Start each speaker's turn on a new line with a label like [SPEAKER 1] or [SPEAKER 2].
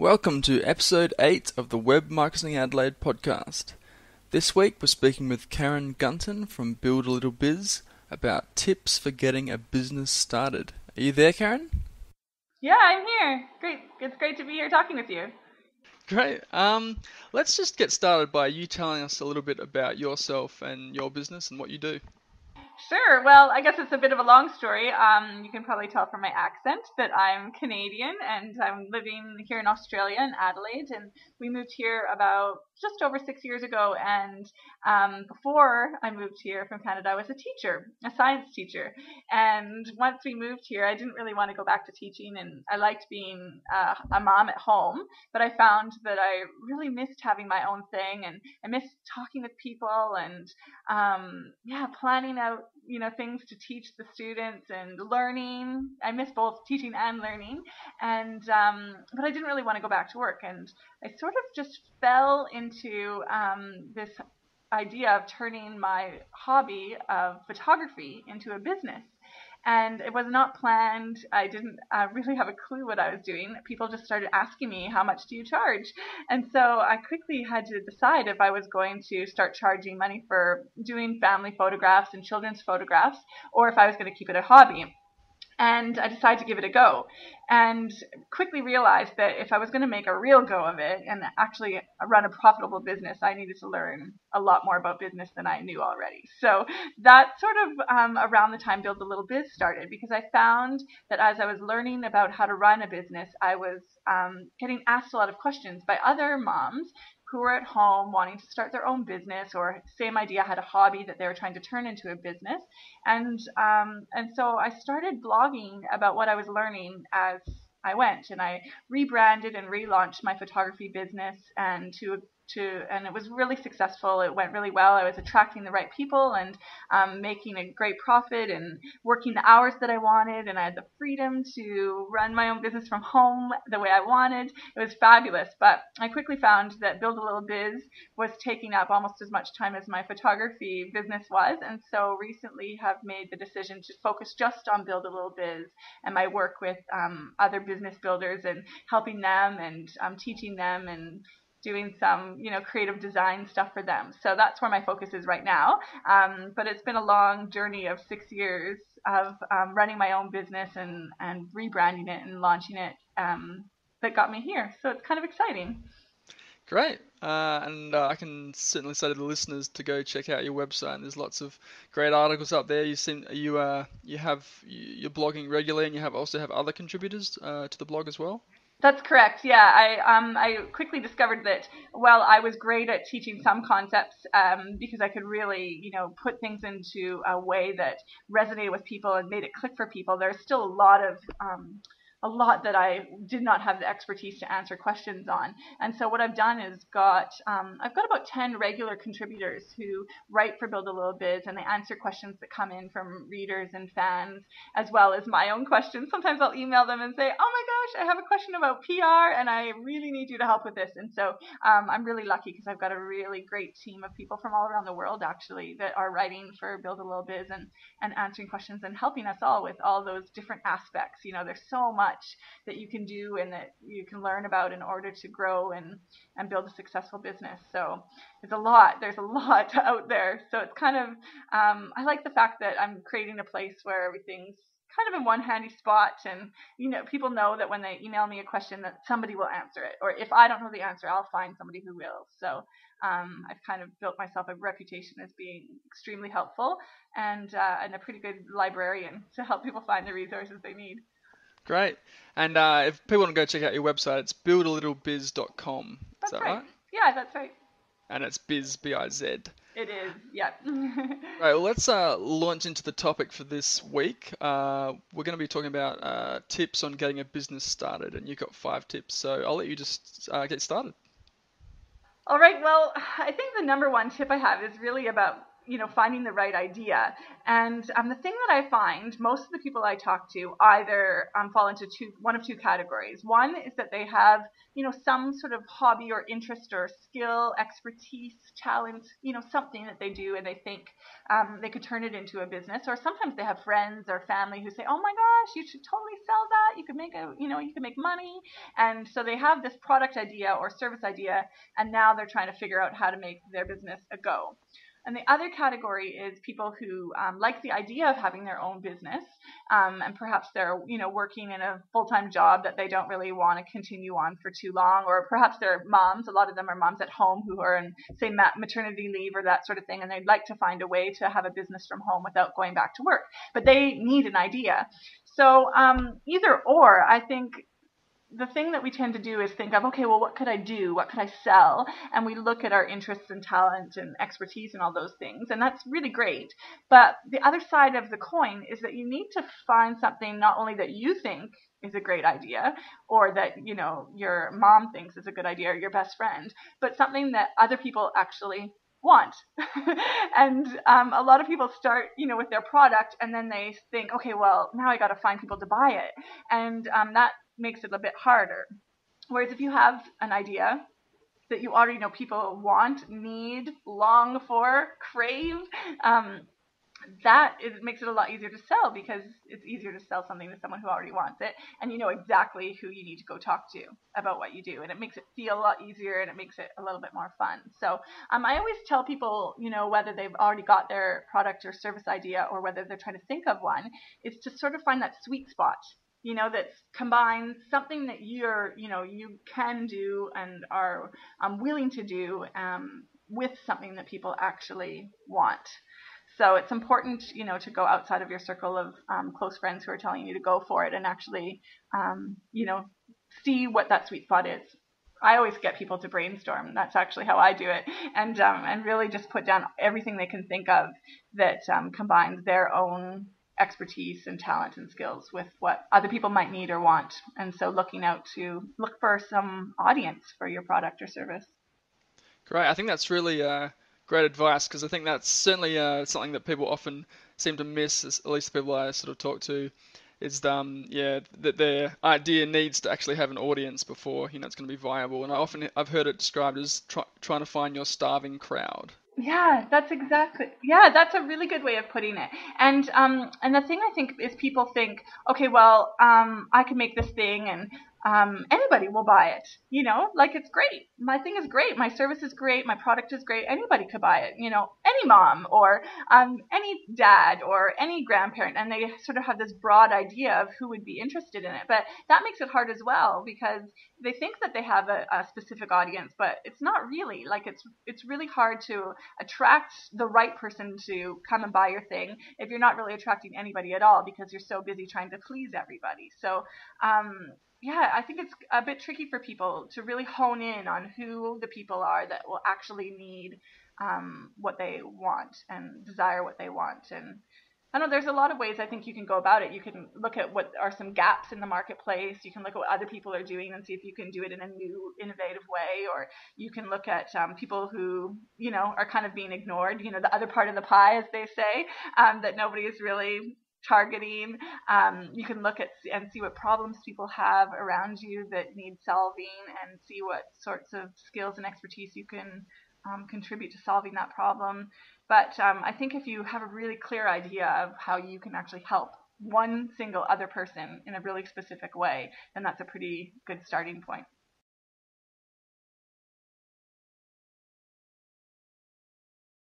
[SPEAKER 1] Welcome to episode 8 of the Web Marketing Adelaide podcast. This week we're speaking with Karen Gunton from Build a Little Biz about tips for getting a business started. Are you there, Karen?
[SPEAKER 2] Yeah, I'm here. Great. It's great to be here talking with you.
[SPEAKER 1] Great. Let's just get started by you telling us a little bit about yourself and your business and what you do.
[SPEAKER 2] Sure. Well, I guess it's a bit of a long story. You can probably tell from my accent that I'm Canadian and I'm living here in Australia in Adelaide. And we moved here about just over 6 years ago. And before I moved here from Canada, I was a teacher, a science teacher. And once we moved here, I didn't really want to go back to teaching. And I liked being a mom at home. But I found that I really missed having my own thing. And I missed talking with people and planning out things to teach the students and learning. I miss both teaching and learning, and but I didn't really want to go back to work, and I sort of just fell into this idea of turning my hobby of photography into a business. And it was not planned. I didn't really have a clue what I was doing. People just started asking me, how much do you charge? And so I quickly had to decide if I was going to start charging money for doing family photographs and children's photographs, or if I was going to keep it a hobby. And I decided to give it a go and quickly realized that if I was going to make a real go of it and actually run a profitable business, I needed to learn a lot more about business than I knew already. So that sort of around the time Build a Little Biz started, because I found that as I was learning about how to run a business, I was getting asked a lot of questions by other moms who were at home wanting to start their own business, or same idea, had a hobby that they were trying to turn into a business. And so I started blogging about what I was learning as I went, and I rebranded and relaunched my photography business and and it was really successful. It went really well. I was attracting the right people and making a great profit and working the hours that I wanted, and I had the freedom to run my own business from home the way I wanted. It was fabulous, but I quickly found that Build a Little Biz was taking up almost as much time as my photography business was, and so recently have made the decision to focus just on Build a Little Biz and my work with other business builders and helping them and teaching them and doing some, creative design stuff for them. So that's where my focus is right now. But it's been a long journey of 6 years of running my own business and rebranding it and launching it that got me here. So it's kind of exciting.
[SPEAKER 1] Great. And I can certainly say to the listeners to go check out your website. And there's lots of great articles up there. You're blogging regularly, and you also have other contributors to the blog as well.
[SPEAKER 2] That's correct. Yeah, I quickly discovered that while I was great at teaching some concepts, because I could really, put things into a way that resonated with people and made it click for people, there's still a lot that I did not have the expertise to answer questions on. And so what I've done is I've got about 10 regular contributors who write for Build a Little Biz, and they answer questions that come in from readers and fans, as well as my own questions. Sometimes I'll email them and say, oh my gosh, I have a question about PR and I really need you to help with this. And so I'm really lucky because I've got a really great team of people from all around the world actually that are writing for Build a Little Biz and answering questions and helping us all with all those different aspects. There's so much that you can do and that you can learn about in order to grow and build a successful business. So there's a lot out there. So it's kind of, I like the fact that I'm creating a place where everything's kind of in one handy spot, and people know that when they email me a question that somebody will answer it, or if I don't know the answer, I'll find somebody who will. So I've kind of built myself a reputation as being extremely helpful and a pretty good librarian to help people find the resources they need.
[SPEAKER 1] Great. And if people want to go check out your website, it's buildalittlebiz.com. Is that right?
[SPEAKER 2] Yeah, that's right.
[SPEAKER 1] And it's biz, B-I-Z.
[SPEAKER 2] It is, yeah.
[SPEAKER 1] Right, well, let's launch into the topic for this week. We're going to be talking about tips on getting a business started, and you've got 5 tips. So I'll let you just get started.
[SPEAKER 2] All right, well, I think the number one tip I have is really about finding the right idea. And the thing that I find, most of the people I talk to either fall into one of two categories. One is that they have, some sort of hobby or interest or skill, expertise, talent, something that they do and they think they could turn it into a business. Or sometimes they have friends or family who say, oh my gosh, you should totally sell that. You could make money. And so they have this product idea or service idea, and now they're trying to figure out how to make their business a go. And the other category is people who like the idea of having their own business, and perhaps they're, working in a full-time job that they don't really want to continue on for too long, or perhaps they're moms. A lot of them are moms at home who are in, say, maternity leave or that sort of thing, and they'd like to find a way to have a business from home without going back to work, but they need an idea. So either or, I think the thing that we tend to do is think of, okay, well, what could I do? What could I sell? And we look at our interests and talent and expertise and all those things. And that's really great. But the other side of the coin is that you need to find something not only that you think is a great idea, or that, your mom thinks is a good idea, or your best friend, but something that other people actually want. And a lot of people start, with their product, and then they think, okay, well, now I got to find people to buy it. And that makes it a bit harder. Whereas if you have an idea that you already know people want, need, long for, crave, it makes it a lot easier to sell, because it's easier to sell something to someone who already wants it, and you know exactly who you need to go talk to about what you do, and it makes it feel a lot easier, and it makes it a little bit more fun. So I always tell people, whether they've already got their product or service idea or whether they're trying to think of one, is to sort of find that sweet spot, that combines something that you can do and are willing to do with something that people actually want. So it's important, to go outside of your circle of close friends who are telling you to go for it, and actually, see what that sweet spot is. I always get people to brainstorm. That's actually how I do it, and really just put down everything they can think of that combines their own expertise and talent and skills with what other people might need or want. And so look for some audience for your product or service.
[SPEAKER 1] Great. I think that's really great advice, because I think that's certainly something that people often seem to miss, at least the people I sort of talk to, is that their idea needs to actually have an audience before it's going to be viable. And I've heard it described as trying to find your starving crowd.
[SPEAKER 2] Yeah, that's a really good way of putting it. And the thing I think is, people think, okay, well, I can make this thing, and anybody will buy it. Like, it's great. My thing is great. My service is great. My product is great. Anybody could buy it. Any mom or any dad or any grandparent, and they sort of have this broad idea of who would be interested in it. But that makes it hard as well, because they think that they have a specific audience, but it's not really. Like, it's really hard to attract the right person to come and buy your thing if you're not really attracting anybody at all, because you're so busy trying to please everybody. So yeah, I think it's a bit tricky for people to really hone in on who the people are that will actually need what they want and desire what they want. And I don't know, there's a lot of ways I think you can go about it. You can look at what are some gaps in the marketplace. You can look at what other people are doing and see if you can do it in a new, innovative way. Or you can look at people who, are kind of being ignored, the other part of the pie, as they say, that nobody is really targeting. You can look at and see what problems people have around you that need solving, and see what sorts of skills and expertise you can contribute to solving that problem. But I think if you have a really clear idea of how you can actually help one single other person in a really specific way, then that's a pretty good starting point.